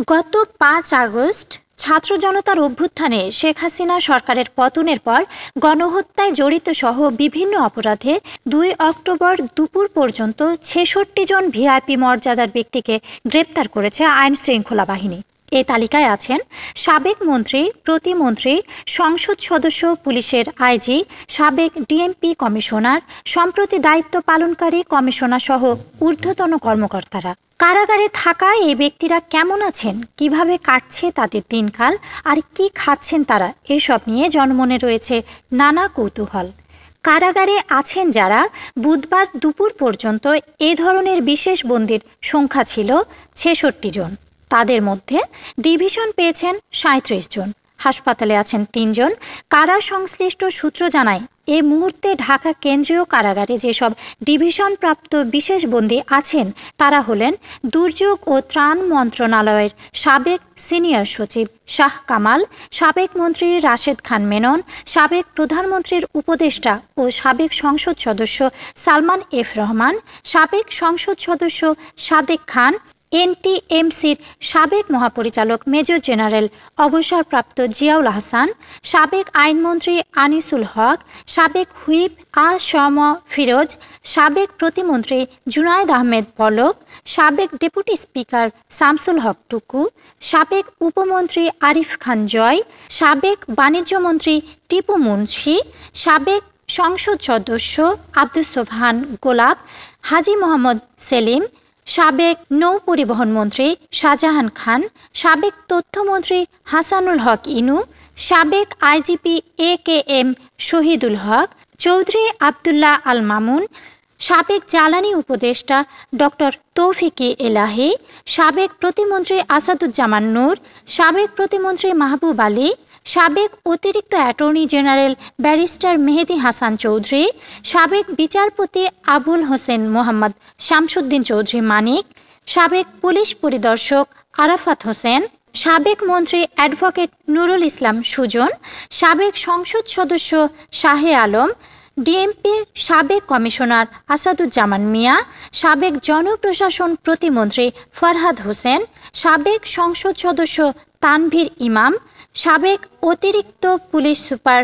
গত ৫ আগস্ট ছাত্র জনতার অভ্যুত্থানে শেখ হাসিনা সরকারের পতনের পর গণহত্যায় জড়িতসহ বিভিন্ন অপরাধে ২ অক্টোবর দুপুর পর্যন্ত ৬৬ জন ভিআইপি মর্যাদার ব্যক্তিকে গ্রেপ্তার করেছে আইনশৃঙ্খলা বাহিনী। এই তালিকায় আছেন সাবেক মন্ত্রী, প্রতিমন্ত্রী, সংসদ সদস্য, পুলিশের আইজি, সাবেক ডিএমপি কমিশনার, সম্প্রতি দায়িত্ব পালনকারী কমিশনার সহ ঊর্ধ্বতন কর্মকর্তারা। কারাগারে থাকা এই ব্যক্তিরা কেমন আছেন, কিভাবে কাটছে তাদের দিনকাল, আর কি খাচ্ছেন তারা, এসব নিয়ে জনমনে রয়েছে নানা কৌতূহল। কারাগারে আছেন যারা, বুধবার দুপুর পর্যন্ত এ ধরনের বিশেষ বন্দির সংখ্যা ছিল ৬৬ জন। তাদের মধ্যে ডিভিশন পেয়েছেন ৩৭ জন, হাসপাতালে আছেন ৩ জন। কারা সংশ্লিষ্ট সূত্র জানায়, এই মুহূর্তে ঢাকা কেন্দ্রীয় কারাগারে যেসব ডিভিশন প্রাপ্ত বিশেষ বন্দী আছেন তারা হলেন দুর্যোগ ও ত্রাণ মন্ত্রণালয়ের সাবেক সিনিয়র সচিব শাহ কামাল, সাবেক মন্ত্রী রাশেদ খান মেনন, সাবেক প্রধানমন্ত্রীর উপদেষ্টা ও সাবেক সংসদ সদস্য সালমান এফ রহমান, সাবেক সংসদ সদস্য সাদেক খান, এনটিএমসির সাবেক মহাপরিচালক মেজর জেনারেল অবসরপ্রাপ্ত জিয়াউল হাসান, সাবেক আইনমন্ত্রী আনিসুল হক, সাবেক হুইপ আ.স.ম ফিরোজ, সাবেক প্রতিমন্ত্রী জুনায়েদ আহমেদ পলক, সাবেক ডেপুটি স্পিকার শামসুল হক টুকু, সাবেক উপমন্ত্রী আরিফ খান জয়, সাবেক বাণিজ্যমন্ত্রী টিপু মুন্সি, সাবেক সংসদ সদস্য আব্দুস সোবহান গোলাপ, হাজী মোহাম্মদ সেলিম, সাবেক নৌ পরিবহন মন্ত্রী শাহজাহান খান, সাবেক তথ্যমন্ত্রী হাসানুল হক ইনু, সাবেক আইজিপি এ.কে.এম শহীদুল হক, চৌধুরী আবদুল্লাহ আল মামুন, সাবেক জ্বালানি উপদেষ্টা ডক্টর তৌফিকি এলাহি, সাবেক প্রতিমন্ত্রী আসাদুজ্জামান নূর, সাবেক প্রতিমন্ত্রী মাহবুব আলী, সাবেক অতিরিক্ত attorney general barrister Mehedi Hasan Chowdhury, সাবেক বিচারপতি আবুল হোসেন মোহাম্মদ শামসুদ্দিন চৌধুরী মানিক, সাবেক পুলিশ পরিদর্শক আরাফাত হোসেন, সাবেক মন্ত্রী অ্যাডভোকেট নুরুল ইসলাম সুজন, সাবেক সংসদ সদস্য শাহে আলম, ডিএমপির সাবেক কমিশনার আসাদুজ্জামান মিয়া, সাবেক জনপ্রশাসন প্রতিমন্ত্রী ফরহাদ হোসেন, সাবেক সংসদ সদস্য তানভীর ইমাম, সাবেক অতিরিক্ত পুলিশ সুপার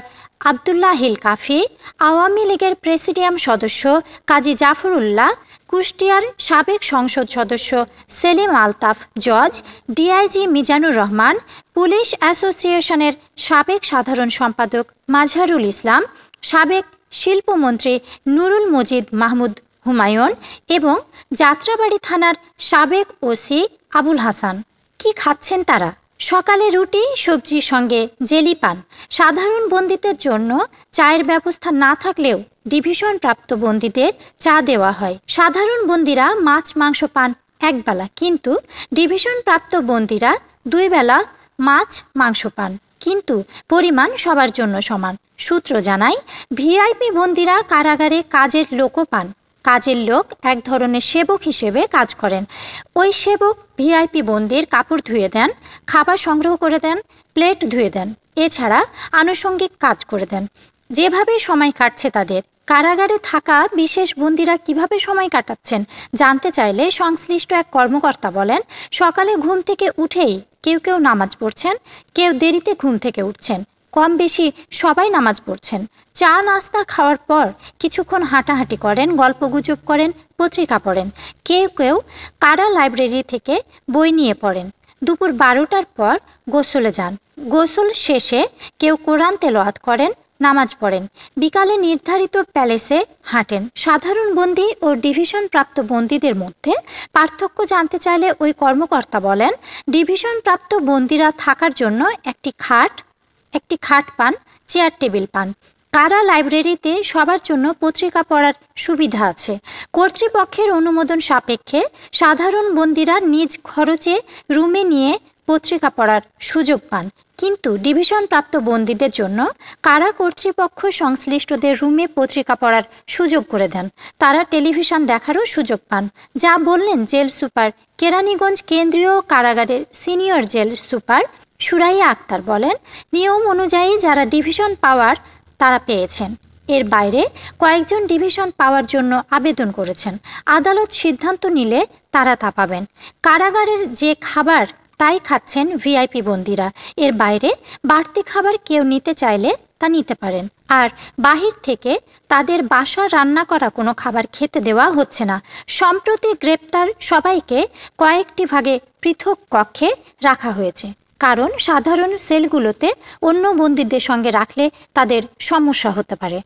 আবদুল্লাহিল কাফি, আওয়ামী লীগের প্রেসিডিয়াম সদস্য কাজী জাফরুল্লাহ, কুষ্টিয়ার সাবেক সংসদ সদস্য সেলিম আলতাফ জজ, ডিআইজি মিজানুর রহমান, পুলিশ অ্যাসোসিয়েশনের সাবেক সাধারণ সম্পাদক মাজহারুল ইসলাম, সাবেক শিল্পমন্ত্রী নুরুল মজিদ মাহমুদ হুমায়ুন এবং যাত্রাবাড়ি থানার সাবেক ওসি আবুল হাসান। কি খাচ্ছেন তারা? সকালে রুটি সবজির সঙ্গে জেলি পান। সাধারণ বন্দীদের জন্য চায়ের ব্যবস্থা না থাকলেও ডিভিশন প্রাপ্ত বন্দীদের চা দেওয়া হয়। সাধারণ বন্দীরা মাছ মাংস পান একবেলা, কিন্তু ডিভিশন প্রাপ্ত বন্দীরা 2 বেলা মাছ মাংস পান, কিন্তু পরিমাণ সবার জন্য সমান। সূত্র জানায়, ভিআইপি বন্দীরা কারাগারে কাজের লোকও পান। কাজের লোক এক ধরনের সেবক হিসেবে কাজ করেন। ওই সেবক ভিআইপি বন্দির কাপড় ধুয়ে দেন, খাবার সংগ্রহ করে দেন, প্লেট ধুয়ে দেন, এছাড়া আনুষঙ্গিক কাজ করে দেন। যেভাবে সময় কাটছে তাদের, কারাগারে থাকা বিশেষ বন্দীরা কিভাবে সময় কাটাচ্ছেন জানতে চাইলে সংশ্লিষ্ট এক কর্মকর্তা বলেন, সকালে ঘুম থেকে উঠেই কেউ কেউ নামাজ পড়ছেন, কেউ দেরিতে ঘুম থেকে উঠছেন, কম বেশি সবাই নামাজ পড়ছেন। চা নাস্তা খাওয়ার পর কিছুক্ষণ হাঁটাহাঁটি করেন, গল্পগুজব করেন, পত্রিকা পড়েন। কেউ কেউ কারা লাইব্রেরি থেকে বই নিয়ে পড়েন। দুপুর 12টার পর গোসলে যান। গোসল শেষে কেউ কোরআন তেলাওয়াত করেন, নামাজ পড়েন। বিকালে নির্ধারিত প্যালেসে হাঁটেন। সাধারণ বন্দী ও ডিভিশন প্রাপ্ত বন্দীদের মধ্যে পার্থক্য জানতে চাইলে ওই কর্মকর্তা বলেন, ডিভিশন প্রাপ্ত বন্দীরা থাকার জন্য একটি খাট পান, চেয়ার টেবিল পান। কারা লাইব্রেরিতে সবার জন্য পত্রিকা পড়ার সুবিধা আছে। কর্তৃপক্ষের অনুমোদন সাপেক্ষে সাধারণ বন্দীরা নিজ খরচে রুমে নিয়ে পত্রিকা পড়ার সুযোগ পান, কিন্তু ডিভিশন প্রাপ্ত বন্দীদের জন্য কারা কর্তৃপক্ষ সংশ্লিষ্টদের রুমে পত্রিকা পড়ার সুযোগ করে দেন। তারা টেলিভিশন দেখারও সুযোগ পান। যা বললেন জেল সুপার কেরানীগঞ্জ কেন্দ্রীয় কারাগারের senior jail super Suraiya Akter. বলেন, নিয়ম অনুযায়ী যারা ডিভিশন পাওয়ার তারা পেয়েছেন। এর বাইরে কয়েকজন ডিভিশন পাওয়ার জন্য আবেদন করেছেন। আদালত সিদ্ধান্ত নিলে তারা তা পাবেন। কারাগারের যে খাবার তাই খাচ্ছেন ভিআইপি বন্দীরা। এর বাইরে বাড়তি খাবার কেউ নিতে চাইলে তা নিতে পারেন। আর বাহির থেকে তাদের বাসায় রান্না করা কোনো খাবার খেতে দেওয়া হচ্ছে না। সম্প্রতি গ্রেপ্তার সবাইকে কয়েকটি ভাগে পৃথক কক্ষে রাখা হয়েছে, কারণ সাধারণ সেলগুলোতে অন্য বন্দীদের সঙ্গে রাখলে তাদের সমস্যা হতে পারে।